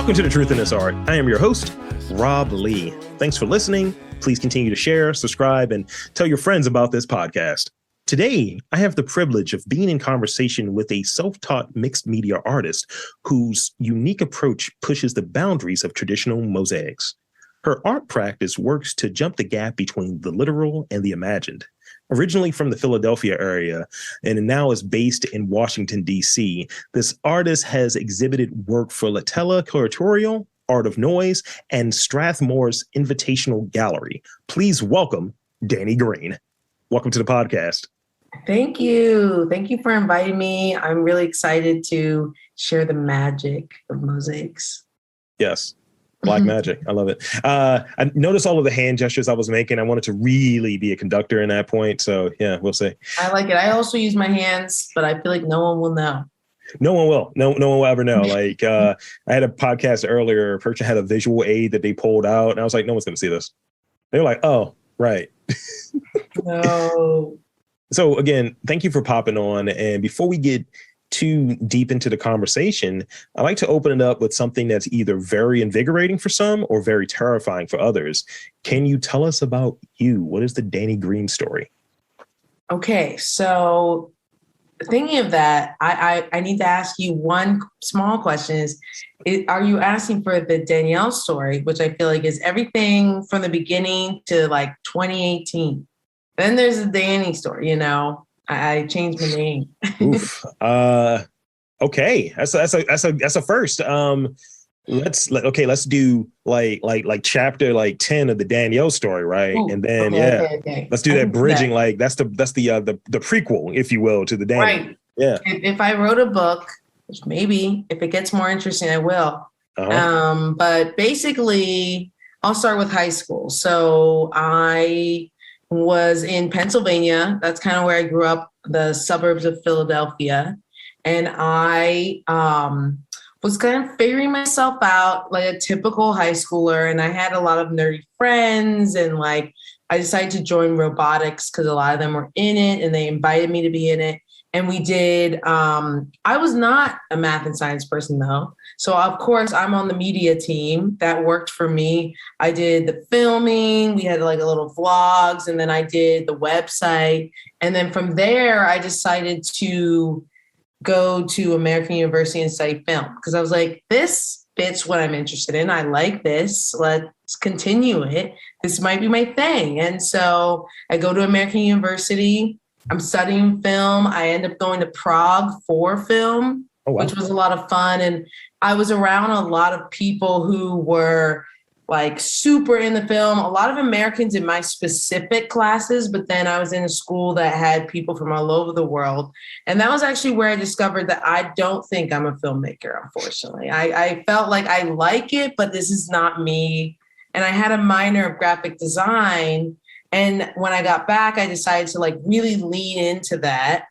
Welcome to The Truth in This Art. I am your host, Rob Lee. Thanks for listening. Please continue to share, subscribe, and tell your friends about this podcast. Today, I have the privilege of being in conversation with a self-taught mixed media artist whose unique approach pushes the boundaries of traditional mosaics. Her art practice works to jump the gap between the literal and the imagined. Originally from the Philadelphia area and now is based in Washington, D.C., this artist has exhibited work for Latella Curatorial, Art of Noise, and Strathmore's Invitational Gallery. Please welcome Dany Green. Welcome to the podcast. Thank you. Thank you for inviting me. I'm really excited to share the magic of mosaics. Yes. Black magic. I love it. I noticed all of the hand gestures I was making. I wanted to really be a conductor in that point. So yeah, we'll see. I like it. I also use my hands, but I feel like no one will know. No one will. No one will ever know. Like I had a podcast earlier. A person had a visual aid that they pulled out. And I was like, no one's going to see this. They were like, oh, right. No. So again, thank you for popping on. And before we get too deep into the conversation, I like to open it up with something that's either very invigorating for some or very terrifying for others. Can you tell us about you? What is the Dany Green story? Okay, so thinking of that, I need to ask you one small question is are you asking for the Danielle story, which I feel like is everything from the beginning to like 2018? Then there's the Dany story, you know. I changed my name. Oof. Okay. That's a first. Let's do like chapter like 10 of the Danielle story, right? Ooh, and then okay. Let's do that bridging. Like that's the prequel, if you will, to the Dany. Right. Yeah. If I wrote a book, which maybe if it gets more interesting, I will. Uh-huh. But basically, I'll start with high school. So I was in Pennsylvania. That's kind of where I grew up, the suburbs of Philadelphia. And I was kind of figuring myself out like a typical high schooler. And I had a lot of nerdy friends. And like, I decided to join robotics because a lot of them were in it and they invited me to be in it. And we did, I was not a math and science person though. So of course I'm on the media team that worked for me. I did the filming, we had like a little vlogs, and then I did the website. And then from there, I decided to go to American University and study film because I was like, this fits what I'm interested in. I like this. Let's continue it. This might be my thing. And so I go to American University. I'm studying film. I end up going to Prague for film, which was a lot of fun. And I was around a lot of people who were like super in the film, a lot of Americans in my specific classes, but then I was in a school that had people from all over the world. And that was actually where I discovered that I don't think I'm a filmmaker, unfortunately. I felt like I like it, but this is not me. And I had a minor of graphic design. And when I got back, I decided to like really lean into that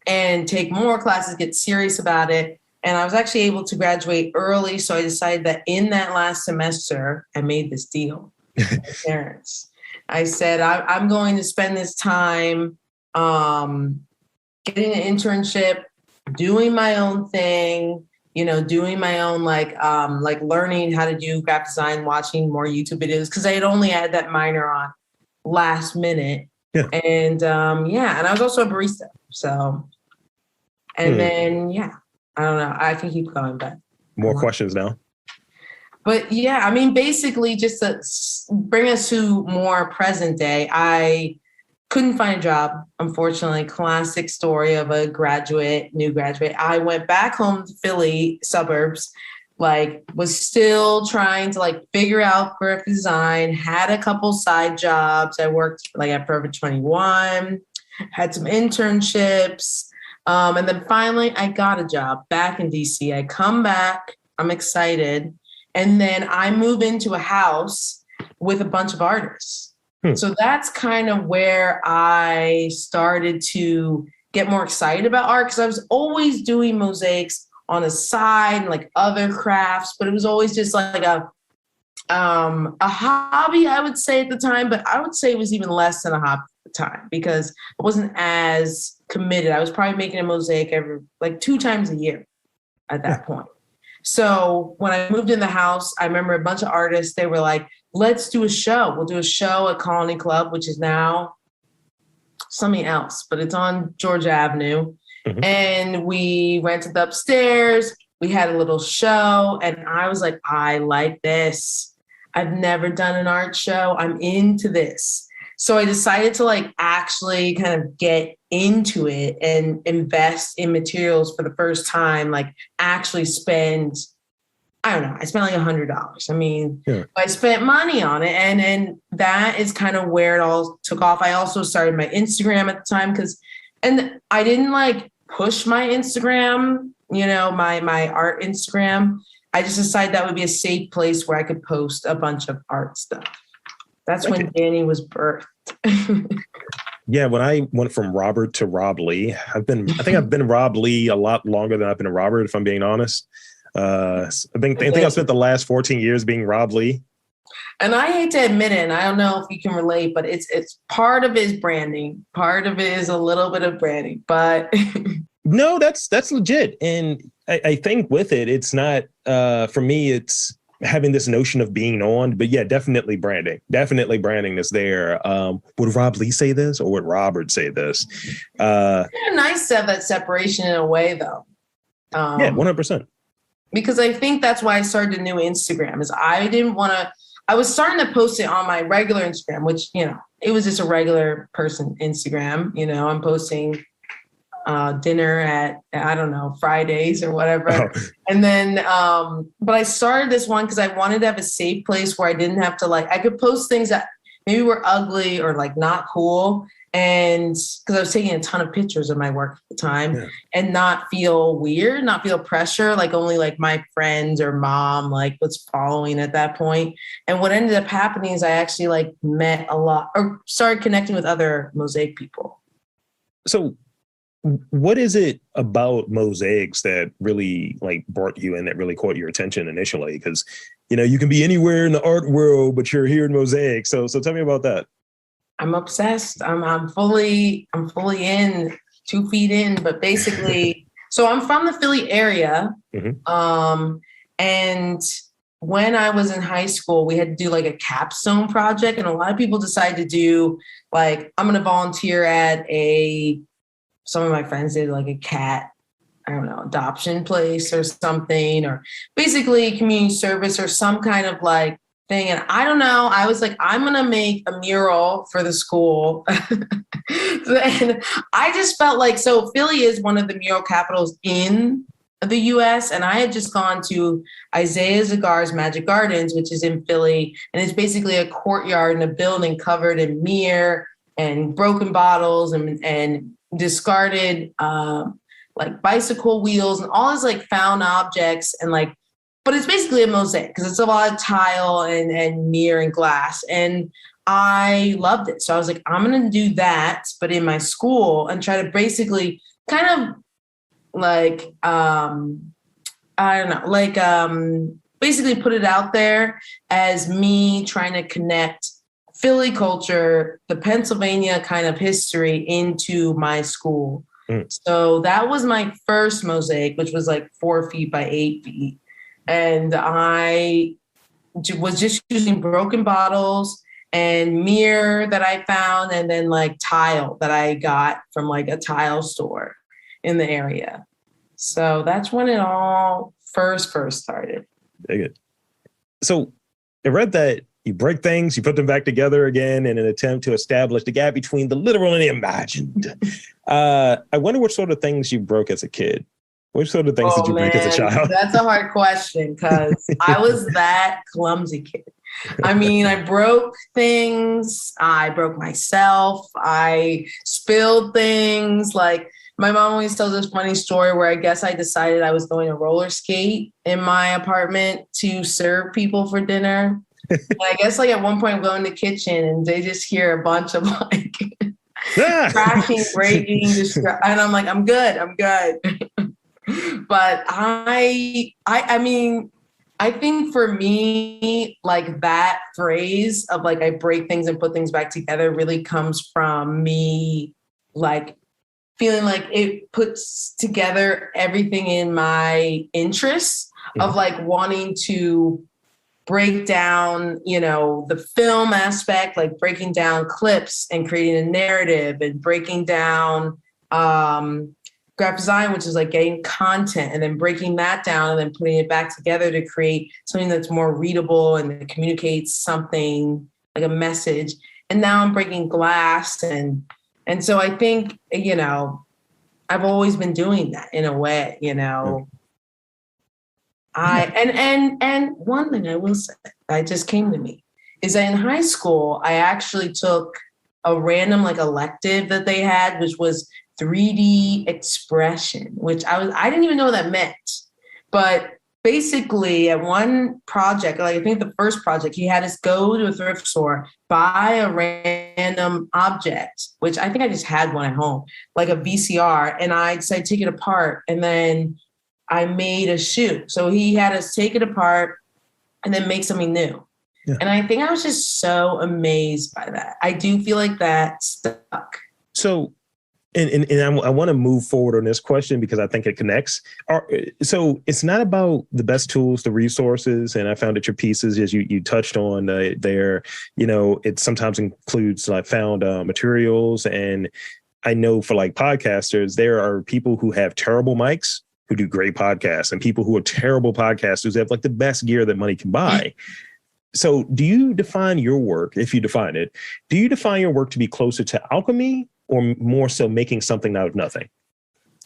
and take more classes, get serious about it. And I was actually able to graduate early. So I decided that in that last semester, I made this deal with my parents. I said, I'm going to spend this time getting an internship, doing my own thing, you know, doing my own like learning how to do graphic design, watching more YouTube videos, because I had only had that minor on last minute. Yeah. And and I was also a barista. So, and then, I don't know. I can keep going, but more questions now. But yeah, I mean, basically just to bring us to more present day, I couldn't find a job, unfortunately. Classic story of a new graduate. I went back home to Philly suburbs, like was still trying to like figure out graphic design, had a couple side jobs. I worked like at Forever 21, had some internships. And then finally I got a job back in DC. I come back, I'm excited. And then I move into a house with a bunch of artists. So that's kind of where I started to get more excited about art, because I was always doing mosaics on a side and like other crafts, but it was always just like a hobby, I would say at the time, but I would say it was even less than a hobby at the time because I wasn't as committed. I was probably making a mosaic every like 2 times a year at that point. So when I moved in the house, I remember a bunch of artists, they were like, let's do a show. We'll do a show at Colony Club, which is now something else, but it's on Georgia Avenue. Mm-hmm. And we rented the upstairs. We had a little show. And I was like, I like this. I've never done an art show. I'm into this. So I decided to like actually kind of get into it and invest in materials for the first time, like actually spend, I don't know, I spent like $100. I mean, I spent money on it. And that is kind of where it all took off. I also started my Instagram at the time and I didn't like push my Instagram, my art Instagram. I just decided that would be a safe place where I could post a bunch of art stuff. That's when Dany was birthed. Yeah, when I went from Robert to Rob Lee, I think I've been Rob Lee a lot longer than I've been a Robert, if I'm being honest. I think I spent the last 14 years being Rob Lee. And I hate to admit it, and I don't know if you can relate, but it's part of his branding. Part of it is a little bit of branding, but no, that's legit. And I think with it, it's not for me, it's having this notion of being on, but yeah, definitely branding is there. Would Rob Lee say this or would Robert say this? Nice to have that separation in a way though. Yeah, 100%. Because I think that's why I started a new Instagram is I was starting to post it on my regular Instagram, which, it was just a regular person Instagram, I'm posting dinner at, I don't know, Fridays or whatever. Oh. And then, but I started this one because I wanted to have a safe place where I didn't have to I could post things that maybe were ugly or like not cool. And because I was taking a ton of pictures of my work at the time and not feel weird, not feel pressure, like only like my friends or mom was following at that point. And what ended up happening is I actually met a lot or started connecting with other mosaic people. So what is it about mosaics that really brought you in, that really caught your attention initially? Because, you can be anywhere in the art world, but you're here in mosaics. So tell me about that. I'm obsessed. I'm fully in, 2 feet in, but basically, so I'm from the Philly area. Mm-hmm. And when I was in high school, we had to do a capstone project. And a lot of people decided to do I'm going to volunteer at some of my friends did a cat, I don't know, adoption place or something, or basically community service or some kind of thing. And I don't know, I was I'm going to make a mural for the school. And I just felt so Philly is one of the mural capitals in the US. And I had just gone to Isaiah Zagar's Magic Gardens, which is in Philly. And it's basically a courtyard and a building covered in mirror and broken bottles and discarded bicycle wheels and all these found objects and but it's basically a mosaic because it's a lot of tile and mirror and glass. And I loved it. So I was I'm going to do that, but in my school and try to basically kind of I don't know, basically put it out there as me trying to connect Philly culture, the Pennsylvania kind of history into my school. Mm. So that was my first mosaic, which was 4 feet by 8 feet. And I was just using broken bottles and mirror that I found and then tile that I got from a tile store in the area. So that's when it all first started. Very good. So I read that you break things, you put them back together again in an attempt to establish the gap between the literal and the imagined. I wonder what sort of things you broke as a kid. Which sort of things did you break as a child? That's a hard question because I was that clumsy kid. I mean, I broke things. I broke myself. I spilled things. My mom always tells this funny story where I guess I decided I was going to roller skate in my apartment to serve people for dinner. And I guess at one point I'm going to the kitchen and they just hear a bunch of crashing, breaking, and I'm I'm good. But I mean, I think for me, that phrase of I break things and put things back together really comes from me, feeling it puts together everything in my interests. of like wanting to break down, the film aspect, like breaking down clips and creating a narrative, and breaking down graphic design, which is like getting content and then breaking that down and then putting it back together to create something that's more readable and that communicates something like a message. And now I'm breaking glass. And so I think, I've always been doing that in a way, And one thing I will say that just came to me is that in high school, I actually took a random like elective that they had, which was 3D expression, which I didn't even know what that meant. But basically at one project, like I think the first project, he had us go to a thrift store, buy a random object, which I think I just had one at home, like a VCR, and I decided to take it apart, and then I made a shoe. So he had us take it apart and then make something new. Yeah. And I think I was just so amazed by that. I do feel like that stuck. So, and I want to move forward on this question because I think it connects. So it's not about the best tools, the resources, and I found that your pieces, as you touched on there, it sometimes includes like found materials. And I know for like podcasters, there are people who have terrible mics who do great podcasts, and people who are terrible podcasters have like the best gear that money can buy. So do you define your work, if you define it, do you define your work to be closer to alchemy or more so making something out of nothing?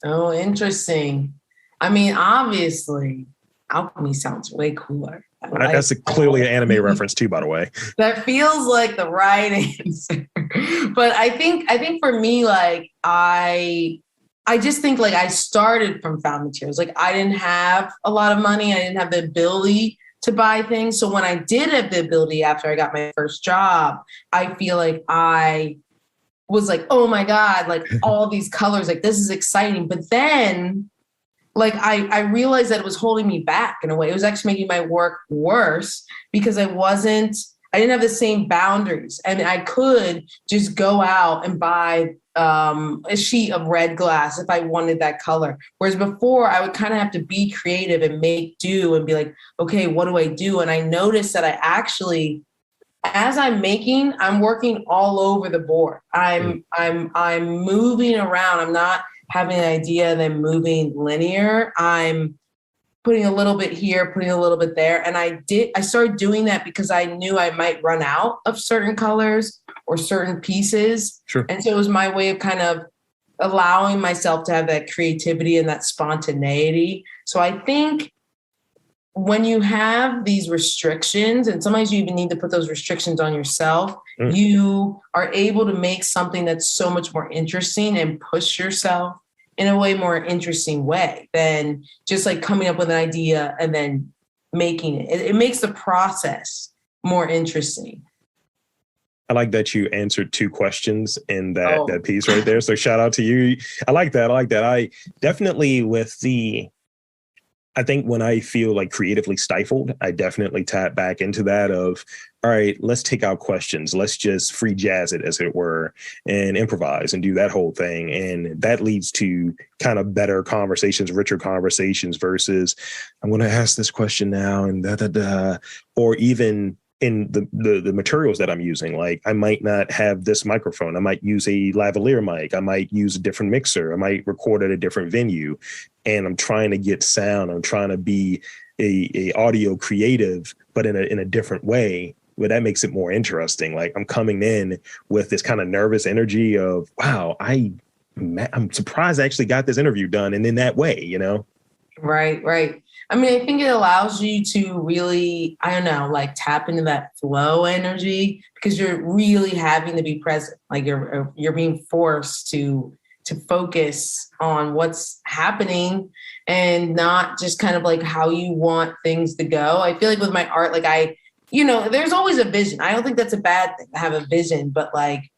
Oh, interesting. I mean, obviously, alchemy sounds way cooler. That's clearly an anime reference too, by the way. That feels like the right answer. But I think for me, like I just think like I started from found materials. Like I didn't have a lot of money. I didn't have the ability to buy things. So when I did have the ability after I got my first job, I feel like I was like, oh my God, like all these colors, like this is exciting. But then like I realized that it was holding me back in a way. It was actually making my work worse because I didn't have the same boundaries. And I could just go out and buy a sheet of red glass if I wanted that color. Whereas before I would kind of have to be creative and make do and be like, okay, what do I do? And I noticed that I actually, as I'm working all over the board. I'm moving around. I'm not having an idea and then moving linear. I'm putting a little bit here, putting a little bit there. And I started doing that because I knew I might run out of certain colors or certain pieces. Sure. And so it was my way of kind of allowing myself to have that creativity and that spontaneity. So I think when you have these restrictions, and sometimes you even need to put those restrictions on yourself, you are able to make something that's so much more interesting and push yourself in a way more interesting way than just like coming up with an idea and then making it. It makes the process more interesting. I like that you answered two questions in that piece right there. So shout out to you. I like that. I definitely I think when I feel like creatively stifled, I definitely tap back into that of, all right, let's take out questions. Let's just free jazz it, as it were, and improvise and do that whole thing. And that leads to kind of better conversations, richer conversations versus I'm going to ask this question now and or even in the materials that I'm using. Like I might not have this microphone. I might use a lavalier mic. I might use a different mixer. I might record at a different venue. And I'm trying to get sound. I'm trying to be a audio creative, but in a different way. But that makes it more interesting. Like I'm coming in with this kind of nervous energy of, wow, I'm surprised I actually got this interview done. And in that way, Right. I mean, I think it allows you to really, I don't know, like tap into that flow energy because you're really having to be present. Like you're being forced to focus on what's happening and not just kind of like how you want things to go. I feel like with my art, like there's always a vision. I don't think that's a bad thing to have a vision, but like,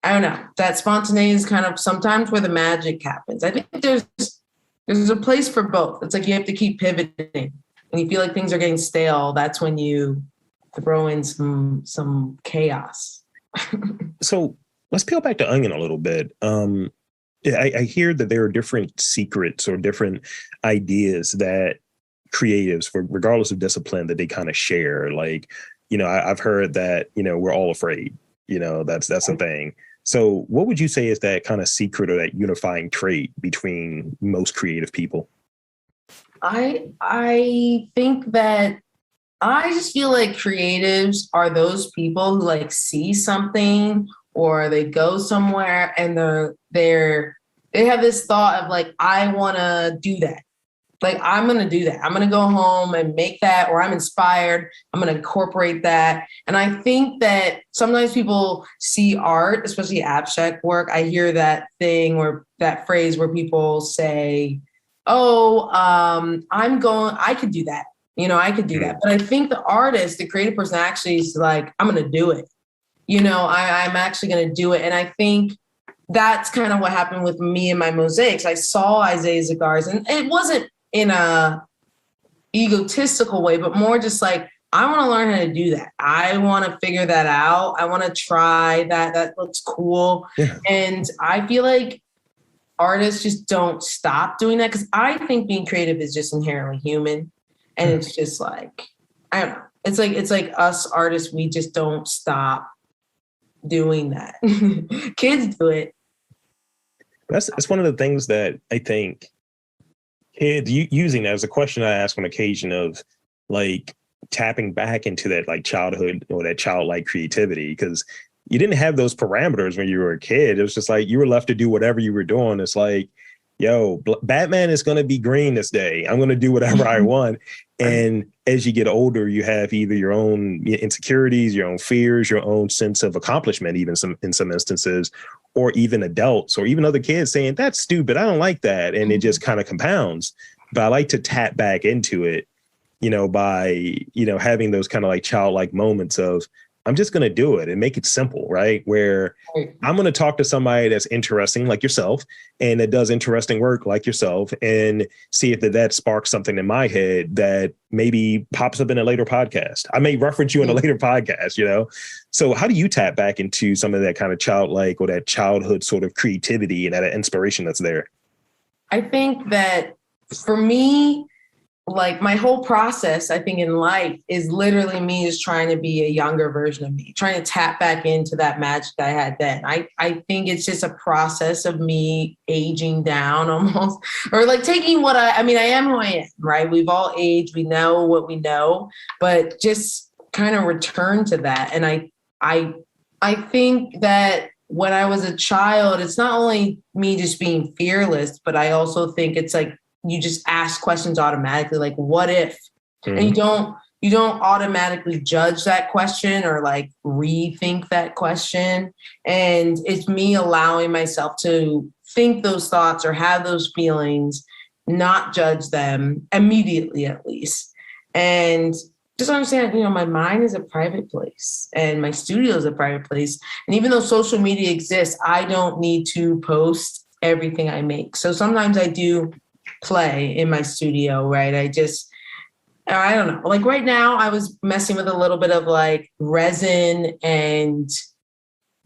I don't know, that spontaneity is kind of sometimes where the magic happens. I think there's a place for both. It's like you have to keep pivoting. When you feel like things are getting stale, that's when you throw in some chaos. So let's peel back the onion a little bit. I hear that there are different secrets or different ideas that creatives, for regardless of discipline, that they kind of share? Like, I've heard that, we're all afraid, that's a thing. So what would you say is that kind of secret or that unifying trait between most creative people? I think that I just feel like creatives are those people who like see something or they go somewhere and they have this thought of like, I want to do that. Like, I'm going to do that. I'm going to go home and make that, or I'm inspired. I'm going to incorporate that. And I think that sometimes people see art, especially abstract work. I hear that thing or that phrase where people say, oh, I could do that. I could do that. But I think the artist, the creative person actually is like, I'm going to do it. I'm actually going to do it. And I think that's kind of what happened with me and my mosaics. I saw Isaiah Zagar's, and it wasn't in a egotistical way, but more just like, I want to learn how to do that. I want to figure that out. I want to try that. That looks cool. Yeah. And I feel like artists just don't stop doing that, because I think being creative is just inherently human. And it's just like, I don't know. It's like us artists, we just don't stop doing that. Kids do it. That's one of the things that I think kids using that as a question I ask on occasion of like tapping back into that like childhood or that childlike creativity, because you didn't have those parameters when you were a kid. It was just like you were left to do whatever you were doing. It's like, yo, Batman is going to be green this day. I'm going to do whatever I want. And as you get older, you have either your own insecurities, your own fears, your own sense of accomplishment, even in some instances, or even adults or even other kids saying, that's stupid, I don't like that. And it just kind of compounds. But I like to tap back into it, by, having those kind of like childlike moments of, I'm just going to do it and make it simple, right? Where I'm going to talk to somebody that's interesting like yourself and that does interesting work like yourself, and see if that sparks something in my head that maybe pops up in a later podcast. I may reference you in a later podcast, So how do you tap back into some of that kind of childlike or that childhood sort of creativity and that inspiration that's there? I think that for me, like my whole process, I think in life is literally me just trying to be a younger version of me, trying to tap back into that magic I had then. I think it's just a process of me aging down almost, or like taking what I am who I am, right? We've all aged, we know what we know, but just kind of return to that. And I think that when I was a child, it's not only me just being fearless, but I also think it's like, you just ask questions automatically, like, what if? And you don't automatically judge that question or like rethink that question. And it's me allowing myself to think those thoughts or have those feelings, not judge them immediately, at least. And just understand, my mind is a private place and my studio is a private place. And even though social media exists, I don't need to post everything I make. So sometimes I do play in my studio, right? I don't know. Like right now I was messing with a little bit of like resin and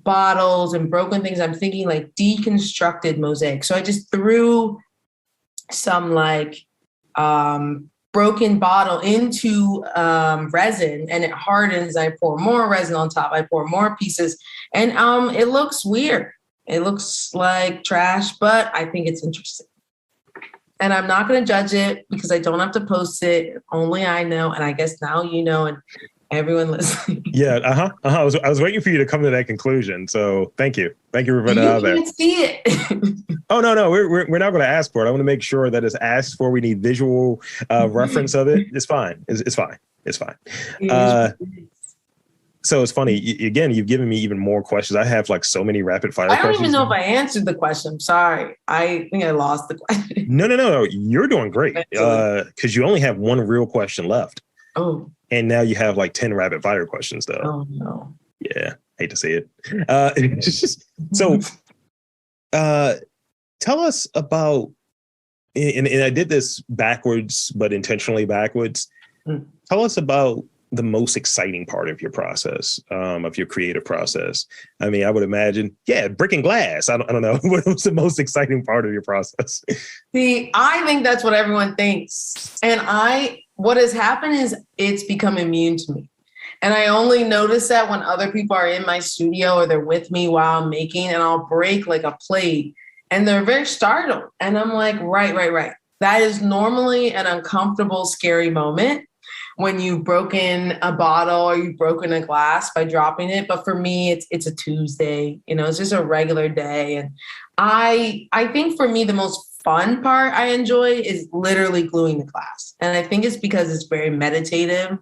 bottles and broken things. I'm thinking like deconstructed mosaic. So I just threw some like broken bottle into resin, and it hardens. I pour more resin on top. I pour more pieces, and it looks weird. It looks like trash, but I think it's interesting. And I'm not going to judge it because I don't have to post it. Only I know. And I guess now you know, and everyone listening. Yeah. I was waiting for you to come to that conclusion. So thank you. Thank you for putting it out there. You can't see it. Oh, no. We're not going to ask for it. I want to make sure that it's asked for. We need visual reference of it. It's fine. It's fine. It's fine. So it's funny. Again, you've given me even more questions. I have like so many rapid fire questions. I don't even know if I answered the question. I'm sorry. I think I lost the question. No. You're doing great. Because you only have one real question left. Oh. And now you have like 10 rapid fire questions though. Oh no. Yeah. Hate to see it. So tell us about, and I did this backwards, but intentionally backwards. Tell us about the most exciting part of your process, of your creative process? I mean, I would imagine, breaking glass. I don't know. What was the most exciting part of your process? See, I think that's what everyone thinks. And what has happened is it's become immune to me. And I only notice that when other people are in my studio or they're with me while I'm making, and I'll break like a plate and they're very startled. And I'm like, right. That is normally an uncomfortable, scary moment when you've broken a bottle or you've broken a glass by dropping it. But for me, it's a Tuesday, it's just a regular day. And I think for me, the most fun part I enjoy is literally gluing the glass. And I think it's because it's very meditative.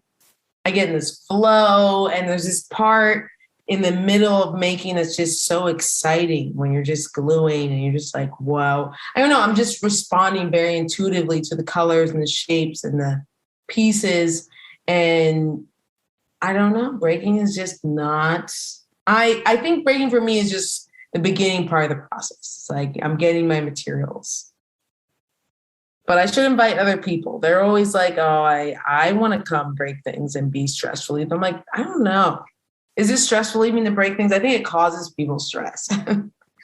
I get in this flow, and there's this part in the middle of making that's just so exciting when you're just gluing and you're just like, wow. I don't know. I'm just responding very intuitively to the colors and the shapes and the pieces. And I don't know, breaking is just not, I think breaking for me is just the beginning part of the process. It's like I'm getting my materials. But I should invite other people. They're always like, oh, I want to come break things and be stress relief. I'm like, I don't know. Is it stress relieving to break things? I think it causes people stress.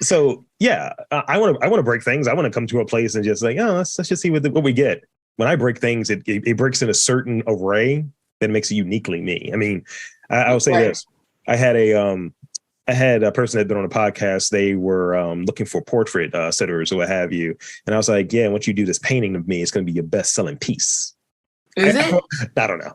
So yeah, I want to break things. I want to come to a place and just like, oh, let's just see what we get. When I break things, it breaks in a certain array that makes it uniquely me. I mean, I'll say this. I had a person that had been on a podcast. They were looking for portrait sitters or what have you. And I was like, yeah, once you do this painting of me, it's going to be your best selling piece. Is it? I don't know.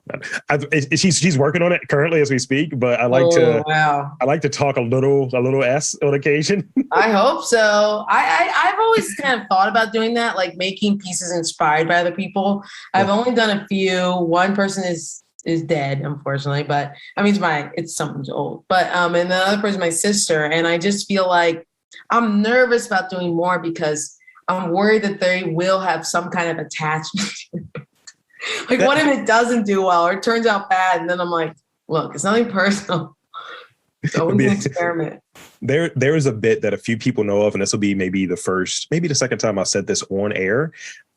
She's working on it currently as we speak, but I like to talk a little S on occasion. I hope so. I've always kind of thought about doing that, like making pieces inspired by other people. I've only done a few. One person is dead, unfortunately, but I mean, it's someone's old, but, and the other person, my sister. And I just feel like I'm nervous about doing more because I'm worried that they will have some kind of attachment. Like, what if it doesn't do well or it turns out bad? And then I'm like, look, it's nothing personal. It's always an experiment. There is a bit that a few people know of, and this will be maybe the second time I said this on air.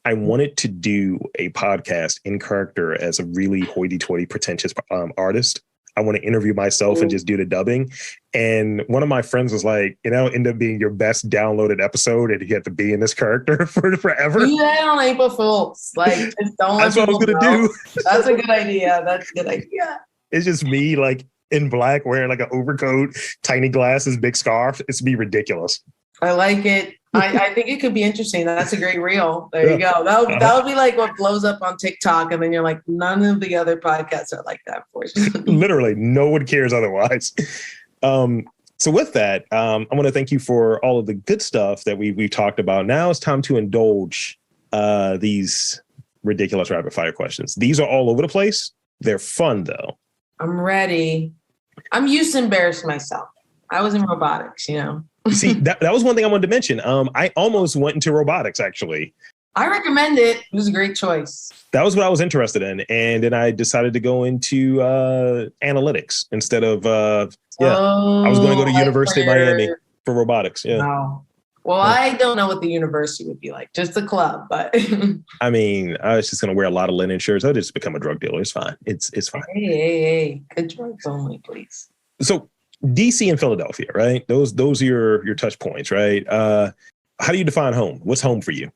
I wanted to do a podcast in character as a really hoity-toity, pretentious artist. I want to interview myself and just do the dubbing. And one of my friends was like, end up being your best downloaded episode, and you have to be in this character for forever. Do that on April Fools. Like, just don't let That's what I was going to do. That's a good idea. That's a good idea. It's just me, like, in black, wearing like an overcoat, tiny glasses, big scarf. It's be ridiculous. I like it. I think it could be interesting. That's a great reel. There you go. That would be like what blows up on TikTok. And then you're like, none of the other podcasts are like that, fortunately. Literally, no one cares otherwise. So with that, I want to thank you for all of the good stuff that we've talked about. Now it's time to indulge these ridiculous rapid fire questions. These are all over the place. They're fun, though. I'm ready. I'm used to embarrassing myself. I was in robotics, See, that was one thing I wanted to mention. I almost went into robotics, actually. I recommend it. It was a great choice. That was what I was interested in. And then I decided to go into analytics instead of, I was going to go to University of Miami for robotics. Yeah. Wow. Well, I don't know what the university would be like, just the club, but. I mean, I was just going to wear a lot of linen shirts. I'll just become a drug dealer. It's fine. It's fine. Hey. Good drugs only, please. So DC and Philadelphia, right? Those are your touch points, right? How do you define home? What's home for you?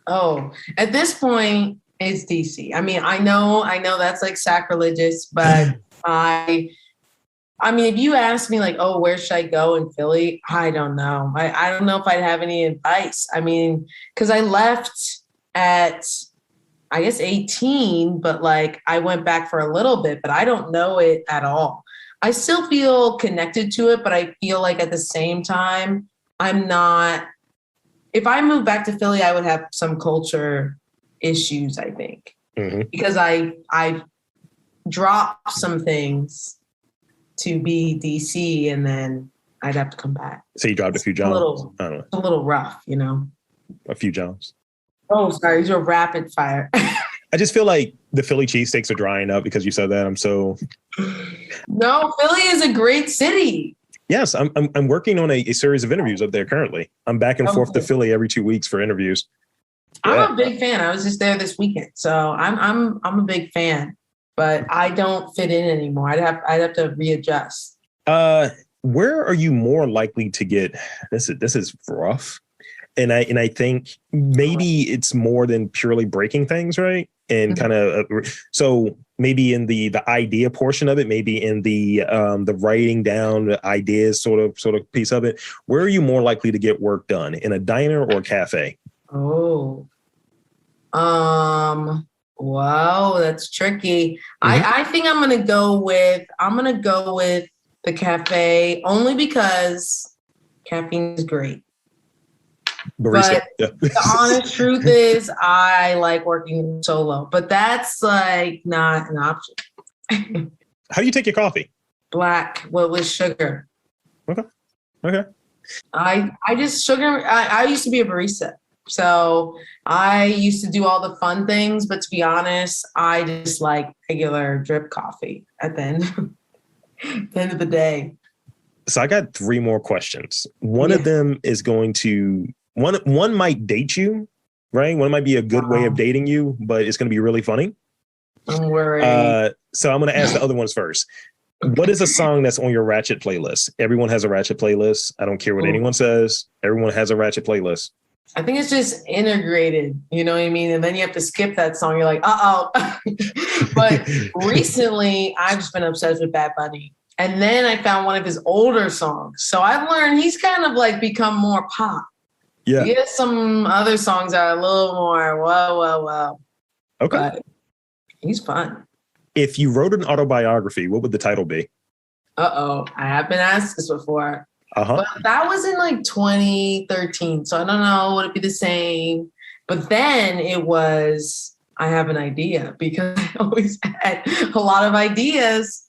Oh, at this point, it's DC. I mean, I know that's like sacrilegious, but I mean, if you ask me like, oh, where should I go in Philly? I don't know. I don't know if I'd have any advice. I mean, because I left at, I guess, 18, but like I went back for a little bit, but I don't know it at all. I still feel connected to it, but I feel like at the same time, I'm not. If I moved back to Philly, I would have some culture issues, I think, because I dropped some things to be DC, and then I'd have to come back. So you dropped a few jobs? I don't know. It's a little rough, A few jobs. Oh, sorry. These are rapid fire. I just feel like the Philly cheesesteaks are drying up because you said that. No, Philly is a great city. Yes, I'm working on a series of interviews up there currently. I'm back and forth to Philly every 2 weeks for interviews. I'm a big fan. I was just there this weekend, so I'm a big fan. but I don't fit in anymore. I'd have to readjust. Where are you more likely to get this? This is rough, and I think maybe it's more than purely breaking things, right? And kind of so maybe in the idea portion of it, maybe in the writing down the ideas sort of piece of it. Where are you more likely to get work done, in a diner or a cafe? Oh, wow, that's tricky. I think I'm gonna go with the cafe only because caffeine is great. Barista. But the honest truth is I like working solo, but that's like not an option. How do you take your coffee? Black, with sugar. Okay. I just sugar. I used to be a barista. So I used to do all the fun things, but to be honest, I just like regular drip coffee at the end of the day. So I got 3 more questions. One of them is going to one might date you, right? One might be a good way of dating you, but it's going to be really funny. I'm worried. So I'm going to ask the other ones first. What is a song that's on your Ratchet playlist? Everyone has a Ratchet playlist. I don't care what anyone says. Everyone has a Ratchet playlist. I think it's just integrated, you know what I mean? And then you have to skip that song. You're like, uh-oh. But recently, I've just been obsessed with Bad Bunny. And then I found one of his older songs. So I've learned he's kind of like become more pop. Yeah. He has some other songs that are a little more, whoa. Okay. But he's fun. If you wrote an autobiography, what would the title be? Uh-oh. I have been asked this before. Uh-huh. But that was in like 2013. So I don't know, would it be the same? But then it was, I have an idea, because I always had a lot of ideas.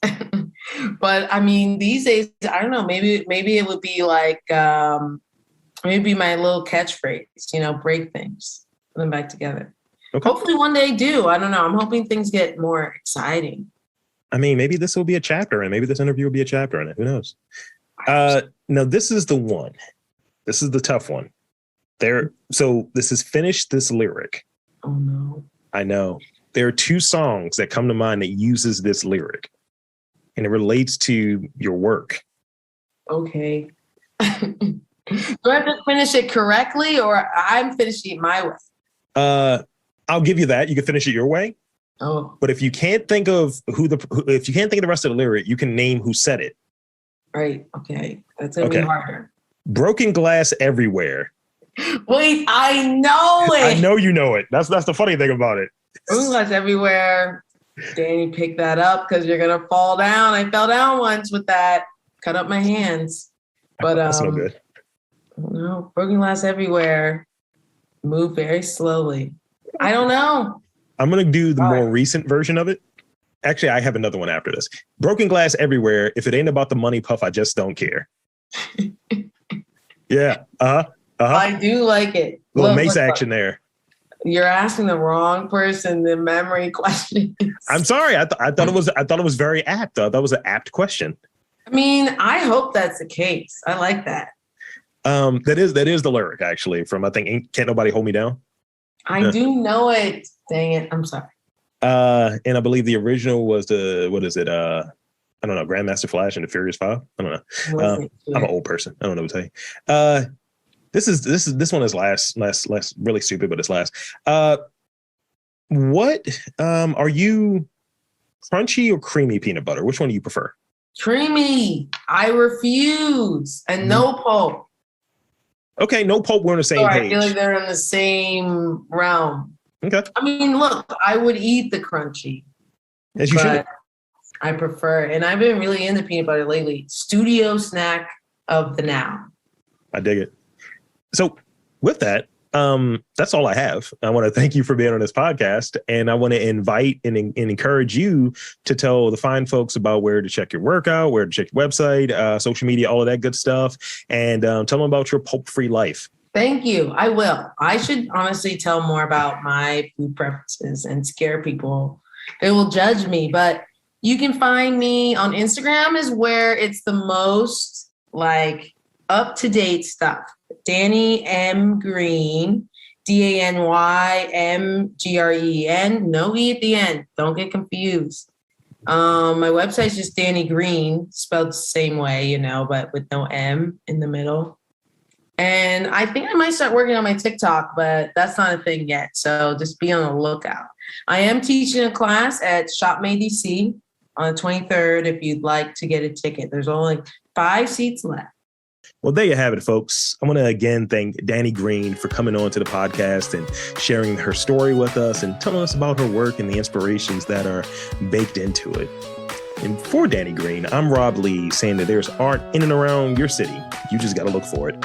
But I mean, these days, I don't know, maybe it would be like, maybe my little catchphrase, break things, put them back together. Okay. Hopefully one day do. I don't know. I'm hoping things get more exciting. I mean, maybe this will be a chapter, and maybe this interview will be a chapter in it. Who knows? Now, this is the one. This is the tough one. So this is Finish This Lyric. Oh, no. I know. There are 2 songs that come to mind that uses this lyric, and it relates to your work. Okay. Do I have to finish it correctly, or I'm finishing it my way? I'll give you that. You can finish it your way. Oh. But if you can't think of if you can't think of the rest of the lyric, you can name who said it. Right. Okay. That's going to be harder. Broken glass everywhere. Wait, I know it. I know you know it. That's the funny thing about it. Broken glass everywhere. Dany, pick that up because you're going to fall down. I fell down once with that. Cut up my hands. But that's no good. No, broken glass everywhere. Move very slowly. I don't know. I'm going to do the more recent version of it. Actually, I have another one after this. Broken glass everywhere. If it ain't about the money, Puff, I just don't care. Yeah. I do like it. Little Mace action there. You're asking the wrong person the memory questions. I'm sorry. I thought it was very apt. That was an apt question. I mean, I hope that's the case. I like that. That is the lyric, actually, from, I think, Can't Nobody Hold Me Down. I do know it. Dang it. I'm sorry. And I believe the original was what is it? I don't know, Grandmaster Flash and the Furious Five. I don't know. I'm an old person. I don't know what to tell you. This one is last, really stupid, but it's last. What are you, crunchy or creamy peanut butter? Which one do you prefer? Creamy. I refuse. And no pulp. Okay, no pulp. We're on the same page. I feel like they're in the same realm. Okay. I mean, look, I would eat the crunchy. As you should. I prefer, and I've been really into peanut butter lately. Studio snack of the now. I dig it. So with that, that's all I have. I want to thank you for being on this podcast, and I want to invite and encourage you to tell the fine folks about where to check your workout, where to check your website, social media, all of that good stuff, and tell them about your pulp-free life. Thank you. I will. I should honestly tell more about my food preferences and scare people. They will judge me, but you can find me on Instagram is where it's the most like up-to-date stuff. Dany M. Green, DANYMGREN, no E at the end. Don't get confused. My website's just Dany Green, spelled the same way, but with no M in the middle. And I think I might start working on my TikTok, but that's not a thing yet. So just be on the lookout. I am teaching a class at Shop May DC on the 23rd if you'd like to get a ticket. There's only 5 seats left. Well, there you have it, folks. I want to again thank Dany Green for coming on to the podcast and sharing her story with us and telling us about her work and the inspirations that are baked into it. And for Dany Green, I'm Rob Lee, saying that there's art in and around your city. You just got to look for it.